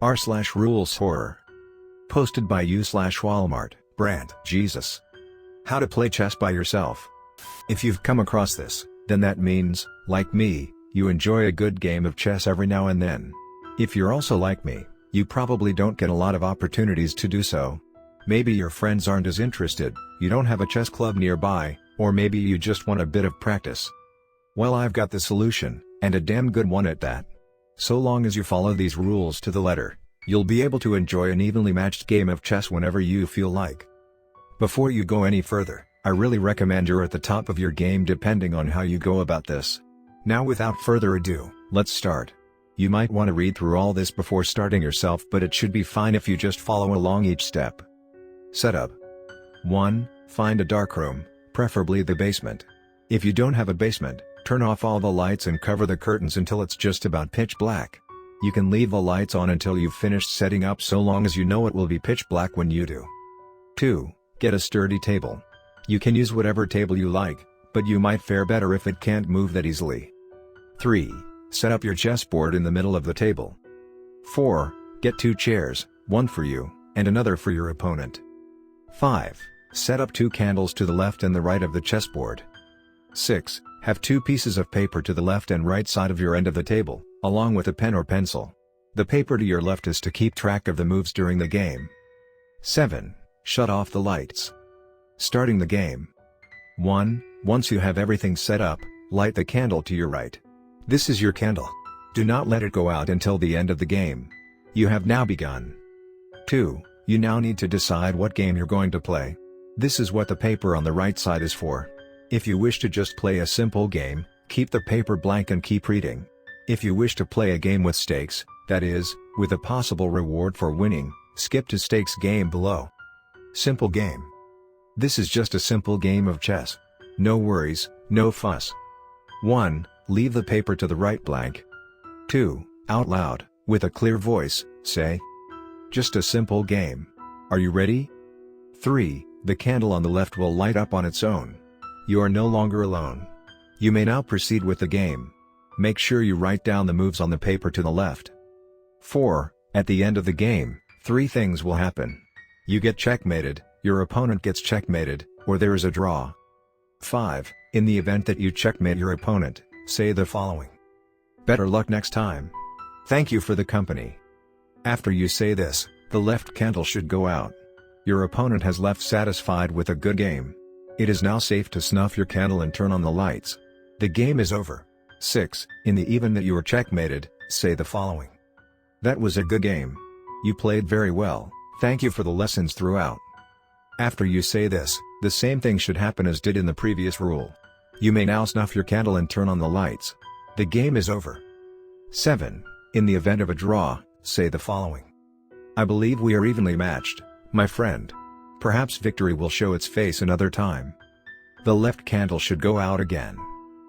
r/rules horror. Posted by u/WalmartBrandJesus. How to play chess by yourself. If you've come across this, then that means, like me, you enjoy a good game of chess every now and then. If you're also like me, you probably don't get a lot of opportunities to do so. Maybe your friends aren't as interested, you don't have a chess club nearby, or maybe you just want a bit of practice. Well, I've got the solution, and a damn good one at that. So long as you follow these rules to the letter, you'll be able to enjoy an evenly matched game of chess whenever you feel like. Before you go any further, I really recommend you're at the top of your game depending on how you go about this. Now without further ado, let's start. You might want to read through all this before starting yourself, but it should be fine if you just follow along each step. Setup. 1. Find a dark room, preferably the basement. If you don't have a basement, turn off all the lights and cover the curtains until it's just about pitch black. You can leave the lights on until you've finished setting up, so long as you know it will be pitch black when you do. 2. Get a sturdy table. You can use whatever table you like, but you might fare better if it can't move that easily. 3. Set up your chessboard in the middle of the table. 4. Get 2 chairs, one for you, and another for your opponent. 5. Set up 2 candles to the left and the right of the chessboard. 6. Have 2 pieces of paper to the left and right side of your end of the table, along with a pen or pencil. The paper to your left is to keep track of the moves during the game. 7. Shut off the lights. Starting the game. 1. Once you have everything set up, light the candle to your right. This is your candle. Do not let it go out until the end of the game. You have now begun. 2. You now need to decide what game you're going to play. This is what the paper on the right side is for. If you wish to just play a simple game, keep the paper blank and keep reading. If you wish to play a game with stakes, that is, with a possible reward for winning, skip to stakes game below. Simple game. This is just a simple game of chess. No worries, no fuss. 1. Leave the paper to the right blank. 2. Out loud, with a clear voice, say. Just a simple game. Are you ready? 3. The candle on the left will light up on its own. You are no longer alone. You may now proceed with the game. Make sure you write down the moves on the paper to the left. 4. At the end of the game, 3 things will happen. You get checkmated, your opponent gets checkmated, or there is a draw. 5. In the event that you checkmate your opponent, say the following. Better luck next time. Thank you for the company. After you say this, the left candle should go out. Your opponent has left satisfied with a good game. It is now safe to snuff your candle and turn on the lights. The game is over. 6. In the event that you are checkmated, say the following. That was a good game. You played very well, thank you for the lessons throughout. After you say this, the same thing should happen as did in the previous rule. You may now snuff your candle and turn on the lights. The game is over. 7. In the event of a draw, say the following. I believe we are evenly matched, my friend. Perhaps victory will show its face another time. The left candle should go out again.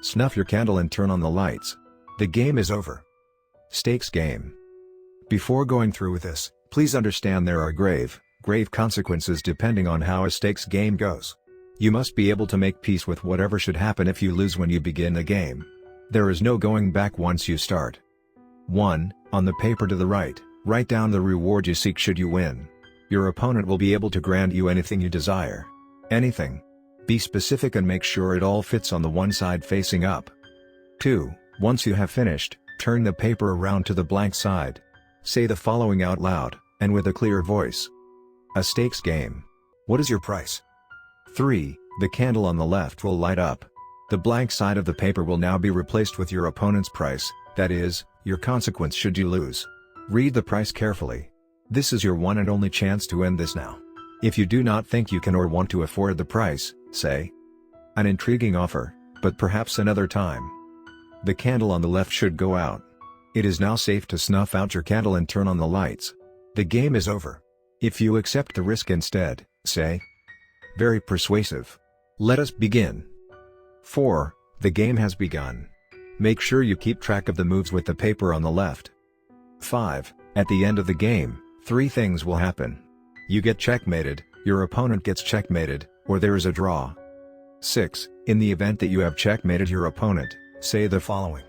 Snuff your candle and turn on the lights. The game is over. Stakes game. Before going through with this, please understand there are grave consequences depending on how a stakes game goes. You must be able to make peace with whatever should happen if you lose when you begin the game. There is no going back once you start. 1. On the paper to the right, write down the reward you seek should you win. Your opponent will be able to grant you anything you desire. Anything. Be specific and make sure it all fits on the one side facing up. 2. Once you have finished, turn the paper around to the blank side. Say the following out loud, and with a clear voice. A stakes game. What is your price? 3. The candle on the left will light up. The blank side of the paper will now be replaced with your opponent's price, that is, your consequence should you lose. Read the price carefully. This is your one and only chance to end this now. If you do not think you can or want to afford the price, say. An intriguing offer, but perhaps another time. The candle on the left should go out. It is now safe to snuff out your candle and turn on the lights. The game is over. If you accept the risk instead, say. Very persuasive. Let us begin. 4. The game has begun. Make sure you keep track of the moves with the paper on the left. 5. At the end of the game, 3 things will happen. You get checkmated, your opponent gets checkmated, or there is a draw. 6. In the event that you have checkmated your opponent, say the following.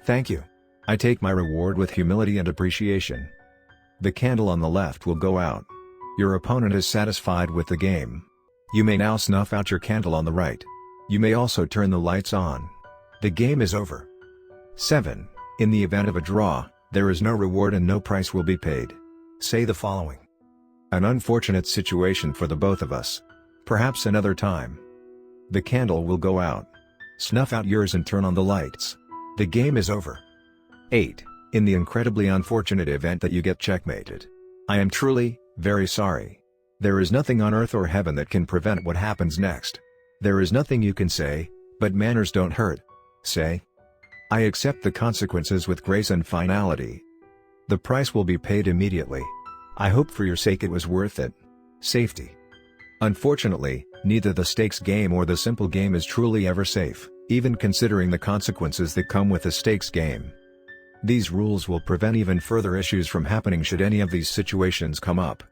Thank you. I take my reward with humility and appreciation. The candle on the left will go out. Your opponent is satisfied with the game. You may now snuff out your candle on the right. You may also turn the lights on. The game is over. 7. In the event of a draw, there is no reward and no price will be paid. Say the following. An unfortunate situation for the both of us. Perhaps another time. The candle will go out. Snuff out yours and turn on the lights. The game is over. 8. In the incredibly unfortunate event that you get checkmated. I am truly, very sorry. There is nothing on earth or heaven that can prevent what happens next. There is nothing you can say, but manners don't hurt. Say. I accept the consequences with grace and finality. The price will be paid immediately. I hope for your sake it was worth it. Safety. Unfortunately, neither the stakes game or the simple game is truly ever safe, even considering the consequences that come with the stakes game. These rules will prevent even further issues from happening should any of these situations come up.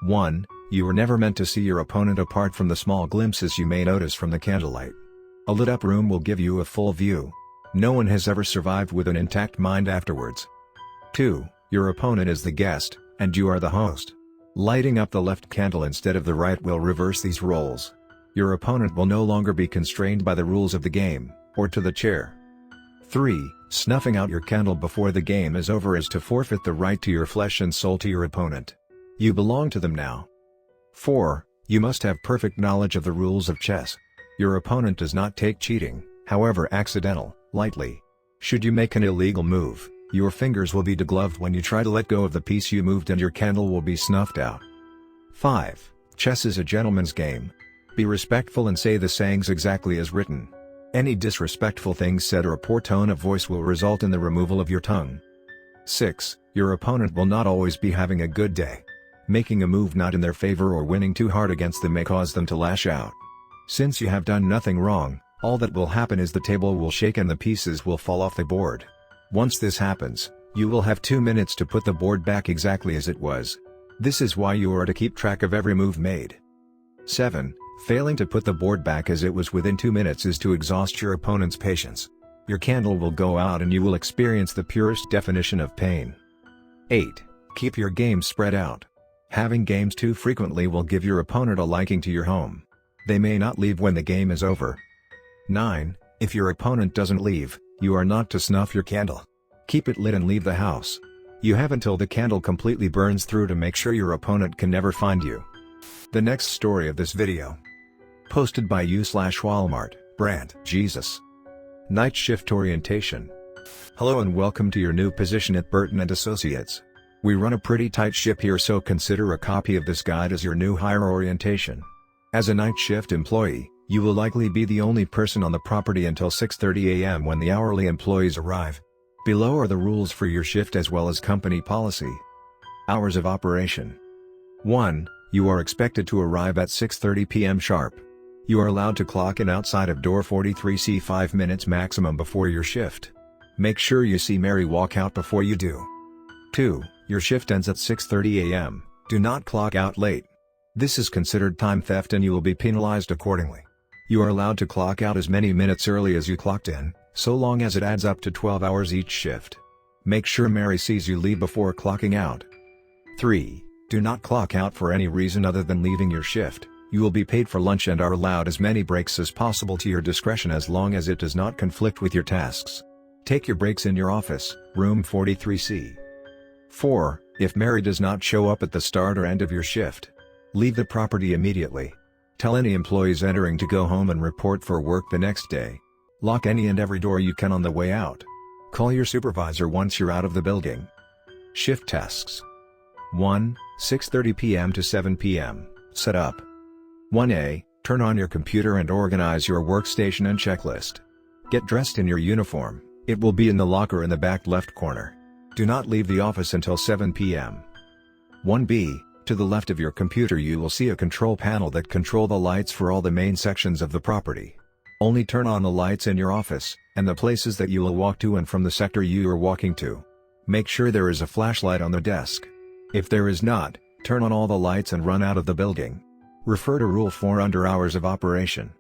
1. You were never meant to see your opponent apart from the small glimpses you may notice from the candlelight. A lit-up room will give you a full view. No one has ever survived with an intact mind afterwards. 2. Your opponent is the guest, and you are the host. Lighting up the left candle instead of the right will reverse these roles. Your opponent will no longer be constrained by the rules of the game, or to the chair. 3. Snuffing out your candle before the game is over is to forfeit the right to your flesh and soul to your opponent. You belong to them now. 4. You must have perfect knowledge of the rules of chess. Your opponent does not take cheating, however accidental, lightly. Should you make an illegal move, your fingers will be degloved when you try to let go of the piece you moved and your candle will be snuffed out. 5. Chess is a gentleman's game. Be respectful and say the sayings exactly as written. Any disrespectful things said or a poor tone of voice will result in the removal of your tongue. 6. Your opponent will not always be having a good day. Making a move not in their favor or winning too hard against them may cause them to lash out. Since you have done nothing wrong, all that will happen is the table will shake and the pieces will fall off the board. Once this happens, you will have 2 minutes to put the board back exactly as it was. This is why you are to keep track of every move made. 7. Failing to put the board back as it was within 2 minutes is to exhaust your opponent's patience. Your candle will go out and you will experience the purest definition of pain. 8. Keep your games spread out. Having games too frequently will give your opponent a liking to your home. They may not leave when the game is over. 9. If your opponent doesn't leave, you are not to snuff your candle. Keep it lit and leave the house. You have until the candle completely burns through to make sure your opponent can never find you. The next story of this video. Posted by u/WalmartBrandJesus. Night shift orientation. Hello and welcome to your new position at Burton & Associates. We run a pretty tight ship here, so consider a copy of this guide as your new hire orientation. As a night shift employee, you will likely be the only person on the property until 6:30 a.m. when the hourly employees arrive. Below are the rules for your shift as well as company policy. Hours of operation. 1. You are expected to arrive at 6:30 p.m. sharp. You are allowed to clock in outside of door 43C 5 minutes maximum before your shift. Make sure you see Mary walk out before you do. 2. Your shift ends at 6:30 a.m. Do not clock out late. This is considered time theft and you will be penalized accordingly. You are allowed to clock out as many minutes early as you clocked in, so long as it adds up to 12 hours each shift. Make sure Mary sees you leave before clocking out. 3. Do not clock out for any reason other than leaving your shift. You will be paid for lunch and are allowed as many breaks as possible to your discretion as long as it does not conflict with your tasks. Take your breaks in your office, room 43C. 4. If Mary does not show up at the start or end of your shift, leave the property immediately. Tell any employees entering to go home and report for work the next day. Lock any and every door you can on the way out. Call your supervisor once you're out of the building. Shift tasks. 1. 6:30 p.m. to 7 p.m. Setup. 1A. Turn on your computer and organize your workstation and checklist. Get dressed in your uniform. It will be in the locker in the back left corner. Do not leave the office until 7 p.m. 1B. To the left of your computer you will see a control panel that control the lights for all the main sections of the property. Only turn on the lights in your office, and the places that you will walk to and from the sector you are walking to. Make sure there is a flashlight on the desk. If there is not, turn on all the lights and run out of the building. Refer to Rule 4 under Hours of Operation.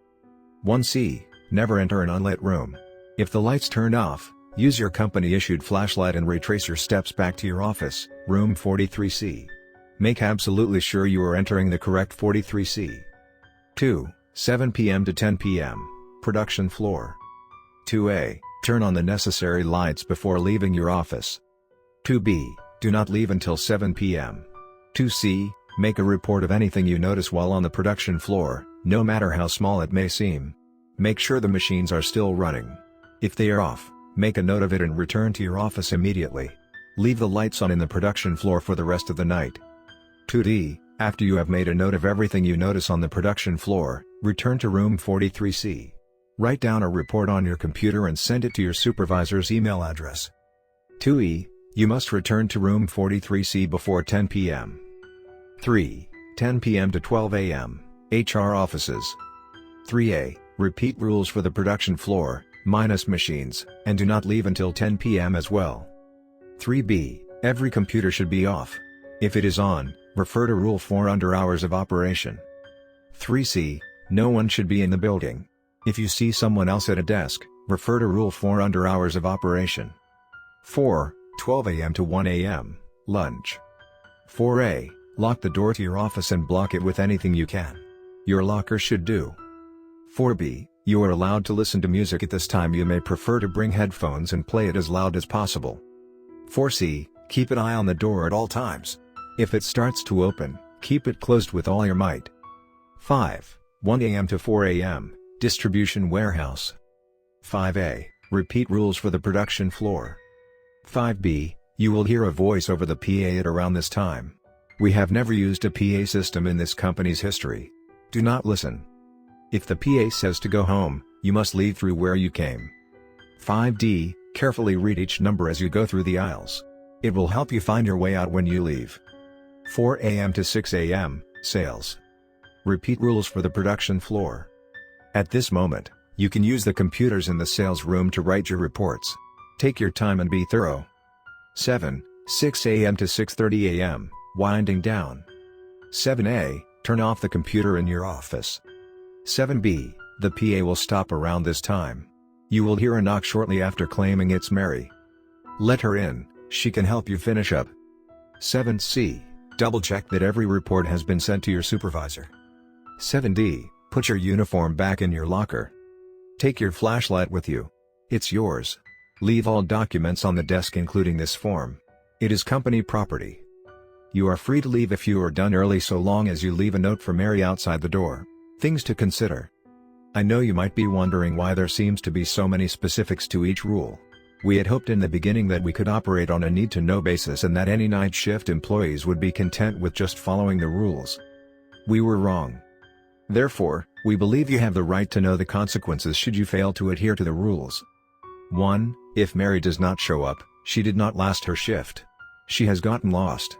1C. Never enter an unlit room. If the lights turn off, Use your company-issued flashlight and retrace your steps back to your office, room 43C. Make absolutely sure you are entering the correct 43C. 2. 7 p.m. to 10 p.m. Production floor. 2A. Turn on the necessary lights before leaving your office. 2B. Do not leave until 7 p.m. 2C. Make a report of anything you notice while on the production floor, no matter how small it may seem. Make sure the machines are still running. If they are off, make a note of it and return to your office immediately. Leave the lights on in the production floor for the rest of the night. 2D. After you have made a note of everything you notice on the production floor, return to room 43C. Write down a report on your computer and send it to your supervisor's email address. 2E. You must return to room 43C before 10 p.m. 3. 10 p.m. to 12 a.m. HR offices. 3A. Repeat rules for the production floor, minus machines, and do not leave until 10 p.m. as well. 3B. Every computer should be off. If it is on, refer to Rule 4 under hours of operation. 3C. No one should be in the building. If you see someone else at a desk, refer to Rule 4 under hours of operation. 4. 12 a.m. to 1 a.m. Lunch. 4A. Lock the door to your office and block it with anything you can. Your locker should do. 4B. You are allowed to listen to music at this time. You may prefer to bring headphones and play it as loud as possible. 4C. Keep an eye on the door at all times. If it starts to open, keep it closed with all your might. 5. 1 a.m. to 4 a.m. Distribution warehouse. 5A. Repeat rules for the production floor. 5B. You will hear a voice over the PA at around this time. We have never used a PA system in this company's history. Do not listen. If the PA says to go home, you must leave through where you came. 5D. Carefully read each number as you go through the aisles. It will help you find your way out when you leave. 4 a.m. to 6 a.m. Sales. Repeat rules for the production floor. At this moment, you can use the computers in the sales room to write your reports. Take your time and be thorough. 7. 6 a.m. to 6:30 a.m. Winding down. 7A. Turn off the computer in your office. 7B. The PA will stop around this time. You will hear a knock shortly after claiming it's Mary. Let her in, she can help you finish up. 7C. Double check that every report has been sent to your supervisor. 7D. Put your uniform back in your locker. Take your flashlight with you. It's yours. Leave all documents on the desk including this form. It is company property. You are free to leave if you are done early so long as you leave a note for Mary outside the door. Things to consider. I know you might be wondering why there seems to be so many specifics to each rule. We had hoped in the beginning that we could operate on a need-to-know basis and that any night shift employees would be content with just following the rules. We were wrong. Therefore, we believe you have the right to know the consequences should you fail to adhere to the rules. 1. If Mary does not show up, she did not last her shift. She has gotten lost.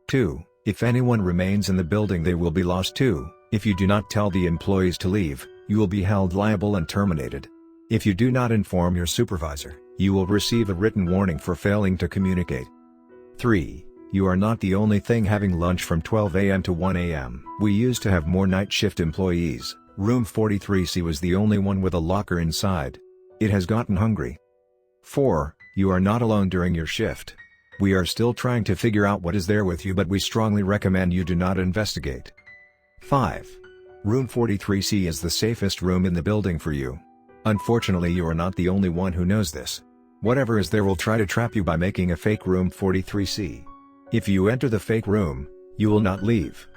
2. If anyone remains in the building they will be lost too. If you do not tell the employees to leave, you will be held liable and terminated. If you do not inform your supervisor, you will receive a written warning for failing to communicate. 3. You are not the only thing having lunch from 12 a.m. to 1 a.m. We used to have more night shift employees. Room 43C was the only one with a locker inside. It has gotten hungry. 4. You are not alone during your shift. We are still trying to figure out what is there with you, but we strongly recommend you do not investigate. 5. Room 43C is the safest room in the building for you. Unfortunately, you are not the only one who knows this. Whatever is there will try to trap you by making a fake room 43C. If you enter the fake room, you will not leave.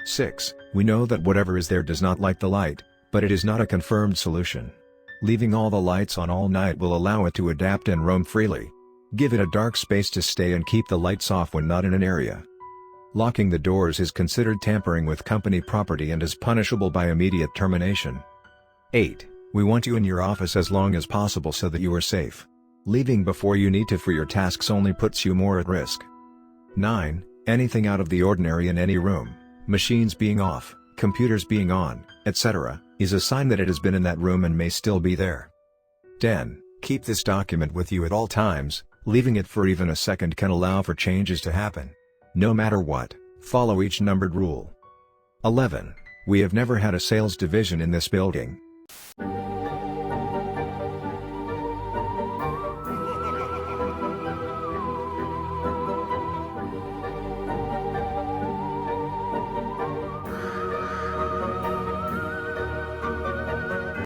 6. We know that whatever is there does not like the light, but it is not a confirmed solution. Leaving all the lights on all night will allow it to adapt and roam freely. Give it a dark space to stay and keep the lights off when not in an area. Locking the doors is considered tampering with company property and is punishable by immediate termination. 8. We want you in your office as long as possible so that you are safe. Leaving before you need to for your tasks only puts you more at risk. 9. Anything out of the ordinary in any room, machines being off, computers being on, etc., is a sign that it has been in that room and may still be there. 10. Keep this document with you at all times. Leaving it for even a second can allow for changes to happen. No matter what, follow each numbered rule. 11. We have never had a sales division in this building.